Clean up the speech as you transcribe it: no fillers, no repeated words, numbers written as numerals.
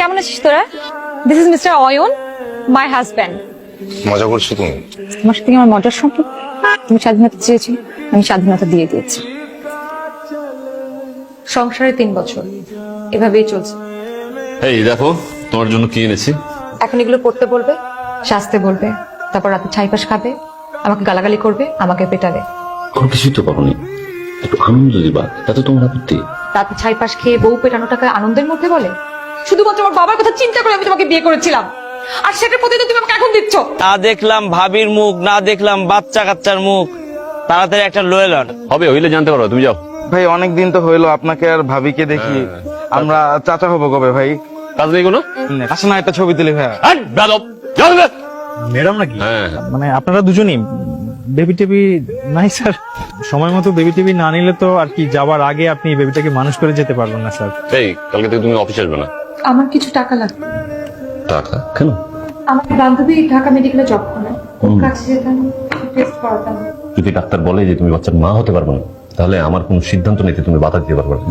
কেমন আছিস তোরা? This is mister Ayan, my husband. মজা করছো তুমি? তোমার সাথে আমার মজার সম্পর্ক। তুমি স্বাধীনতা চেয়েছো, আমি স্বাধীনতা দিয়ে দিয়েছি। সংসারে 3 বছর এভাবেই চলছে। এই দেখো তোমার জন্য কি এনেছি। এখন এগুলো পড়তে বলবে, সাজতে বলবে, তারপর রাতে ছাইপাশ খাবে, আমাকে গালাগালি করবে, আমাকে পেটাবে। কোনো কিছুই তো পারোনি, একটু আনন্দ দিবা, তাতে তোমার আপত্তি? রাতে ছাইপাশ খেয়ে বউ পেটানোটাকে আনন্দের মধ্যে বলে? শুধুমাত্র আমার বাবার কথা চিন্তা করে আমি তোমাকে বিয়ে করেছিলাম, আর সেটার প্রতি তুমি আমাকে এখন দিচ্ছ। না দেখলাম ভাবির মুখ, না দেখলাম বাচ্চা কাচ্চার মুখ, তাড়াতাড়ি একটা লয়ে লন। হবে, হইলে জানতে পারো, তুমি যাও। ভাই অনেক দিন তো হইলো আপনাকে আর ভাবিকে দেখি। আমরা চাচা হবো কবে ভাই? কাজ নেই কোনো? আসে না একটা ছবি তুলি ভাইয়া। ম্যাডাম নাকি? হ্যাঁ। মানে আপনারা দুজনই বেবি টেবি নাই স্যার? সময় মতো বেবি টেবি না নিলে তো আর কি যাওয়ার আগে আপনি বেবিটাকে মানুষ করে যেতে পারবেন না স্যার। এই কালকে থেকে তুমি অফিসে আসবে না। আমার কিছু টাকা লাগবে। টাকা কেন? আমার বান্ধবী ঢাকা মেডিকেলে জব করে, ওর কাছে যেতাম, টেস্ট করাতাম। যদি ডাক্তার বলে যে তুমি বাচ্চার মা হতে পারবে না, তাহলে আমার কোনো সিদ্ধান্ত নিতে তুমি বাধা দিতে পারবে না।